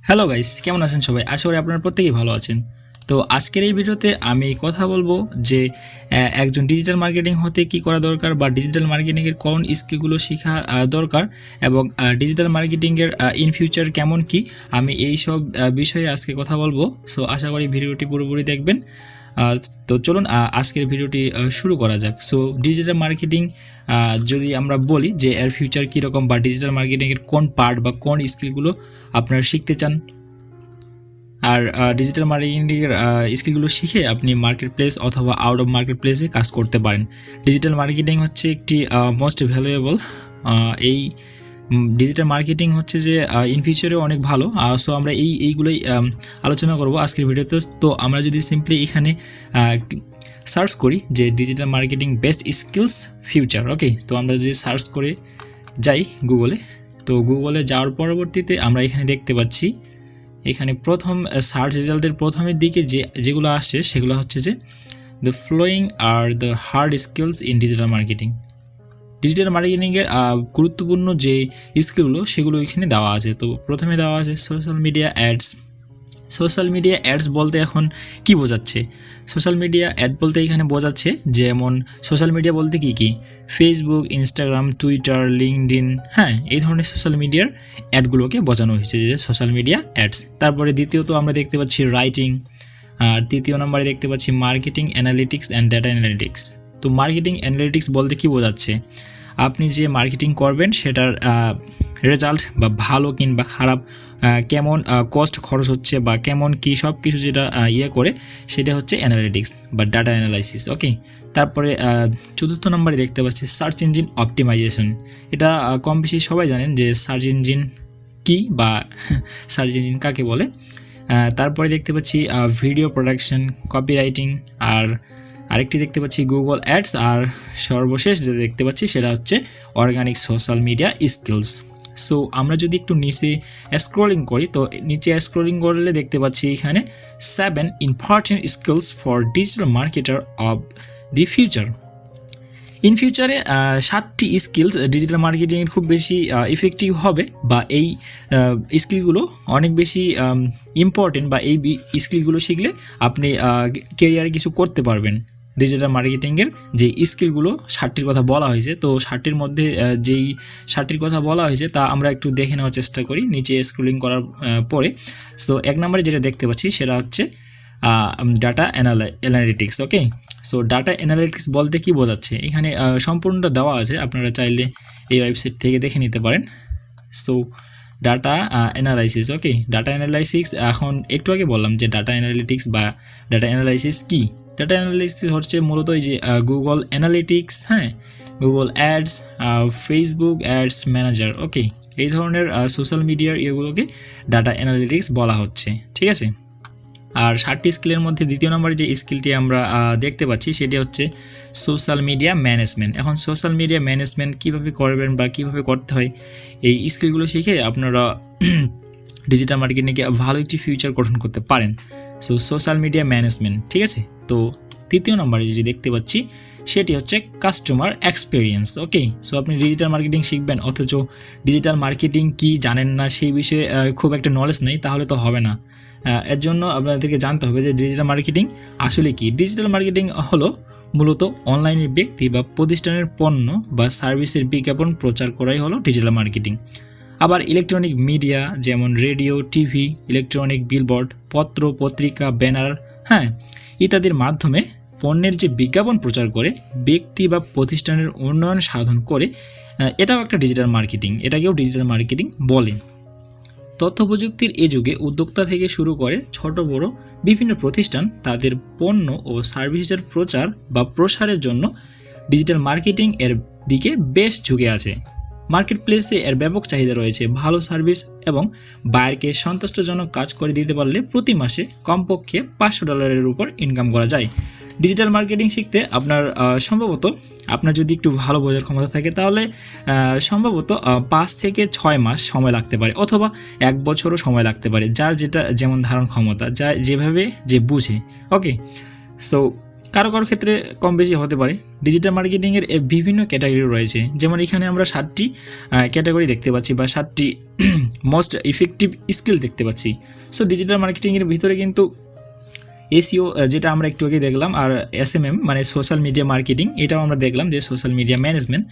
Hello guys, কেমন আছেন সবাই? আশা করি আপনারা প্রত্যেকেই ভালো আছেন। তো আজকের এই ভিডিওতে আমি কথা বলবো যে একজন ডিজিটাল মার্কেটিং হতে কি করা দরকার বা ডিজিটাল মার্কেটিংয়ের কোন স্কিলগুলো শেখা দরকার এবং ডিজিটাল মার্কেটিংয়ের ইন ফিউচার কেমন কি, আমি এই সব বিষয়ে আজকে কথা বলবো। সো আশা করি ভিডিওটি পুরোপুরি দেখবেন। তো চলুন আজকের ভিডিওটি শুরু করা যাক। সো ডিজিটাল মার্কেটিং যদি আমরা বলি যে এর ফিউচার কীরকম বা ডিজিটাল মার্কেটিংয়ের কোন পার্ট বা কোন স্কিলগুলো আপনারা শিখতে চান, আর ডিজিটাল মার্কেটিংয়ের স্কিলগুলো শিখে আপনি মার্কেট প্লেস অথবা আউট অফ মার্কেট প্লেসে কাজ করতে পারেন। ডিজিটাল মার্কেটিং হচ্ছে একটি মোস্ট ভ্যালুয়েবল এই ডিজিটাল মার্কেটিং হচ্ছে যে ইন ফিউচারে অনেক ভালো। সো আমরা এইগুলোই আলোচনা করব আজকের ভিডিওতে। তো আমরা যদি সিম্পলি এখানে সার্চ করি যে digital marketing best skills future, okay, তো আমরা যদি সার্চ করে যাই গুগলে, তো গুগলে যাওয়ার পরবর্তীতে আমরা এখানে দেখতে পাচ্ছি, এখানে প্রথম সার্চ রেজাল্টের প্রথমের দিকে যেগুলো আসছে সেগুলো হচ্ছে যে the following are the hard skills in digital marketing. Digital মার্কেটিংয়ের গুরুত্বপূর্ণ যে স্কিলগুলো সেগুলো এখানে দেওয়া আছে। তো প্রথমে দেওয়া আছে social media ads. Social media ads বলতে এখন কি বোঝাচ্ছে? সোশ্যাল মিডিয়া অ্যাড বলতে এখানে বোঝাচ্ছে যেমন সোশ্যাল মিডিয়া বলতে কি ফেসবুক, ইনস্টাগ্রাম, টুইটার, লিঙ্কডইন, হ্যাঁ, এই ধরনের সোশ্যাল মিডিয়ার অ্যাডগুলোকে বোঝানো হয়েছে যে সোশ্যাল মিডিয়া অ্যাডস। তারপরে দ্বিতীয়ত আমরা দেখতে পাচ্ছি রাইটিং, আর তৃতীয় নম্বরে দেখতে পাচ্ছি marketing analytics and data analytics. তো মার্কেটিং অ্যানালিটিক্স বলতে কি বোঝাচ্ছে? আপনি যে মার্কেটিং করবেন সেটার রেজাল্ট বা ভালো কিংবা খারাপ, কেমন কস্ট খরচ হচ্ছে বা কেমন কি সব কিছু যেটা করে সেটা হচ্ছে অ্যানালিটিক্স বা ডাটা অ্যানালাইসিস, ওকে। তারপরে চতুর্থ নম্বরে দেখতে পাচ্ছি সার্চ ইঞ্জিন অপটিমাইজেশন। এটা কম বেশি সবাই জানেন যে সার্চ ইঞ্জিন কি বা সার্চ ইঞ্জিন কাকে বলে। তারপরে দেখতে পাচ্ছি ভিডিও প্রোডাকশন, কপিরাইটিং, আর আরেকটি দেখতে পাচ্ছি গুগল অ্যাডস, আর সর্বশেষ যেটা দেখতে পাচ্ছি সেটা হচ্ছে organic social media skills. So আমরা যদি একটু নিচে স্ক্রলিং করি, তো নিচে স্ক্রলিং করলে দেখতে পাচ্ছি এখানে 7 important skills for digital marketer of the future. In ফিউচারে 7টি স্কিলস ডিজিটাল মার্কেটিংয়ের খুব বেশি ইফেক্টিভ হবে বা এই স্কিলগুলো অনেক বেশি ইম্পর্টেন্ট, বা এই স্কিলগুলো শিখলে আপনি কেরিয়ারে কিছু করতে পারবেন। ডিজিটাল মার্কেটিংয়ের যে স্কিলগুলো 7টির কথা বলা হয়েছে, তো 7টির মধ্যে যেই 7টির কথা বলা হয়েছে তা আমরা একটু দেখে নেওয়ার চেষ্টা করি নিচে স্ক্রলিং করার পরে। সো এক নম্বরে যেটা দেখতে পাচ্ছি সেটা হচ্ছে ডাটা অ্যানালিটিক্স, ওকে। সো ডাটা অ্যানালিটিক্স বলতে কি বোঝাচ্ছে এখানে সম্পূর্ণটা দেওয়া আছে, আপনারা চাইলে এই ওয়েবসাইট থেকে দেখে নিতে পারেন। So data analysis, okay, data analysis, এখন একটু আগে বললাম যে ডাটা অ্যানালিটিক্স বা ডাটা অ্যানালাইসিস কি। ডাটা অ্যানালাইসিস হচ্ছে মূলত এই যে গুগল অ্যানালিটিক্স, হ্যাঁ, Google ads, Facebook ads manager, okay, এই ধরনের সোশ্যাল মিডিয়ার এগুলোকে ডাটা অ্যানালিটিক্স বলা হচ্ছে, ঠিক আছে। আর 7টি স্কিলের মধ্যে দ্বিতীয় নম্বরে যে স্কিলটি আমরা দেখতে পাচ্ছি সেটি হচ্ছে সোশ্যাল মিডিয়া ম্যানেজমেন্ট। এখন সোশ্যাল মিডিয়া ম্যানেজমেন্ট কীভাবে করবেন বা কীভাবে করতে হয়, এই স্কিলগুলো শিখে আপনারা ডিজিটাল মার্কেটিংয়ে ভালো একটি ফিউচার গঠন করতে পারেন। সো সোশ্যাল মিডিয়া ম্যানেজমেন্ট, ঠিক আছে। তো তৃতীয় নম্বরে যে দেখতে পাচ্ছি সেটি হচ্ছে কাস্টমার এক্সপিরিয়েন্স, ওকে। সো আপনি ডিজিটাল মার্কেটিং শিখবেন অথচ ডিজিটাল মার্কেটিং কি জানেন না, সেই বিষয়ে খুব একটা নলেজ নেই, তাহলে তো হবে না। এর জন্য আপনাদেরকে জানতে হবে যে ডিজিটাল মার্কেটিং আসলে কি। ডিজিটাল মার্কেটিং হলো মূলত অনলাইনে ব্যক্তি বা প্রতিষ্ঠানের পণ্য বা সার্ভিসের বিজ্ঞাপন প্রচার করাই হলো ডিজিটাল মার্কেটিং। আবার ইলেকট্রনিক মিডিয়া যেমন রেডিও, টিভি, ইলেকট্রনিক বিলবোর্ড, পত্র, পত্রিকা, ব্যানার, হ্যাঁ, ইত্যাদির মাধ্যমে পণ্যের যে বিজ্ঞাপন প্রচার করে ব্যক্তি বা প্রতিষ্ঠানের উন্নয়ন সাধন করে, এটাও একটা ডিজিটাল মার্কেটিং, এটাকেও ডিজিটাল মার্কেটিং বলে। তথ্য প্রযুক্তির এ যুগে উদ্যোক্তা থেকে শুরু করে ছোট বড় বিভিন্ন প্রতিষ্ঠান তাদের পণ্য ও সার্ভিসের প্রচার বা প্রসারের জন্য ডিজিটাল মার্কেটিং এর দিকে বেশ ঝুঁকে আছে। মার্কেট প্লেসে এর ব্যাপক চাহিদা রয়েছে। ভালো সার্ভিস এবং বায়ারকে সন্তুষ্টজনক কাজ করে দিতে পারলে প্রতি মাসে কমপক্ষে $500 উপর ইনকাম করা যায়। ডিজিটাল মার্কেটিং শিখতে আপনার সম্ভবত, আপনার যদি একটু ভালো বোঝার ক্ষমতা থাকে তাহলে সম্ভবত 5 থেকে 6 মাস সময় লাগতে পারে, অথবা 1 বছরও সময় লাগতে পারে, যার যেটা যেমন ধারণ ক্ষমতা, যা যেভাবে যে বুঝে, ওকে। সো কারো কারো ক্ষেত্রে কম বেশি হতে পারে। ডিজিটাল মার্কেটিংয়ের বিভিন্ন ক্যাটাগরি রয়েছে, যেমন এখানে আমরা 7টি ক্যাটাগরি দেখতে পাচ্ছি বা 7টি মোস্ট ইফেক্টিভ স্কিল দেখতে পাচ্ছি। সো ডিজিটাল মার্কেটিংয়ের ভিতরে কিন্তু এসইও যেটা আমরা একটু আগে দেখলাম, আর এসএমএম মানে সোশ্যাল মিডিয়া মার্কেটিং, এটাও আমরা দেখলাম যে সোশ্যাল মিডিয়া ম্যানেজমেন্ট।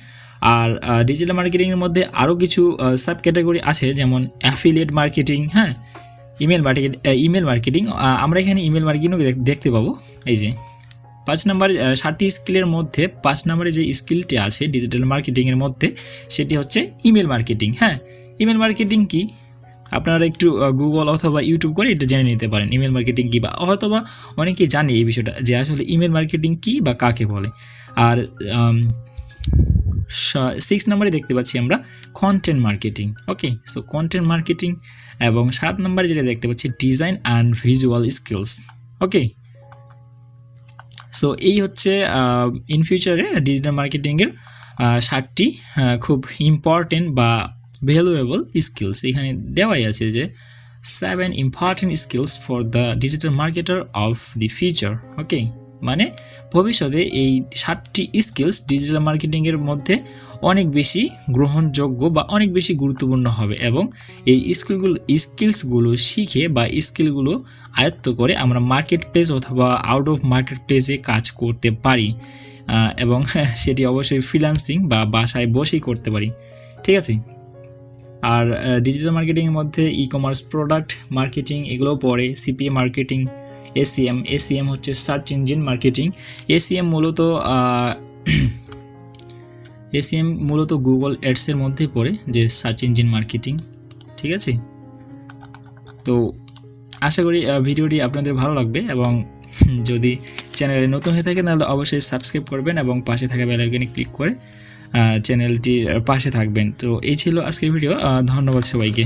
আর ডিজিটাল মার্কেটিংয়ের মধ্যে আরও কিছু সাব ক্যাটাগরি আছে, যেমন অ্যাফিলিয়েট মার্কেটিং, হ্যাঁ, ইমেল মার্কেটিং। আমরা এখানে ইমেল মার্কেটিংও দেখতে পাবো। এই যে 5 নম্বর 7টি স্কিলের মধ্যে 5 নম্বরে যে স্কিলটি আছে ডিজিটাল মার্কেটিংয়ের মধ্যে, সেটি হচ্ছে ইমেল মার্কেটিং। হ্যাঁ, ইমেল মার্কেটিং কি আপনারা একটু গুগল অথবা ইউটিউব করে এটা জেনে নিতে পারেন, ইমেল মার্কেটিং কী, বা হয়তো বা অনেকেই জানে এই বিষয়টা যে আসলে ইমেল মার্কেটিং কী বা কাকে বলে। আর 6 নম্বরে দেখতে পাচ্ছি আমরা কন্টেন্ট মার্কেটিং। ওকে, সো কন্টেন্ট মার্কেটিং। এবং 7 নম্বরে যেটা দেখতে পাচ্ছি design and visual skills. Okay, so এই হচ্ছে ইন ফিউচারে ডিজিটাল মার্কেটিংয়ের 7টি খুব ইম্পর্টেন্ট বা ভ্যালুয়েবল স্কিলস। এখানে দেওয়াই আছে যে 7 important skills for the digital marketer of the future. Okay, মানে ভবিষ্যতে এই 7টি স্কিলস ডিজিটাল মার্কেটিংয়ের মধ্যে অনেক বেশি গ্রহণযোগ্য বা অনেক বেশি গুরুত্বপূর্ণ হবে, এবং এই স্কিলসগুলো শিখে বা স্কিলগুলো আয়ত্ত করে আমরা মার্কেট প্লেস অথবা আউট অফ মার্কেট প্লেসে কাজ করতে পারি, এবং সেটি অবশ্যই ফ্রিল্যান্সিং বা বাসায় বসেই করতে পারি। ঠিক আছে, আর ডিজিটাল মার্কেটিংয়ের মধ্যে ই কমার্স, প্রোডাক্ট মার্কেটিং এগুলোও পড়ে, সিপিএ মার্কেটিং, এসিএম হচ্ছে সার্চ ইঞ্জিন মার্কেটিং। এসিএম মূলত গুগল অ্যাডসের মধ্যে পড়ে, যে সার্চ ইঞ্জিন মার্কেটিং। ঠিক আছে, তো আশা করি ভিডিওটি আপনাদের ভালো লাগবে, এবং যদি চ্যানেলে নতুন হয়ে থাকে তাহলে অবশ্যই সাবস্ক্রাইব করবেন এবং পাশে থাকা বেল আইকনে ক্লিক করে চ্যানেলটির পাশে থাকবেন। তো এই ছিল আজকের ভিডিও। ধন্যবাদ সবাইকে।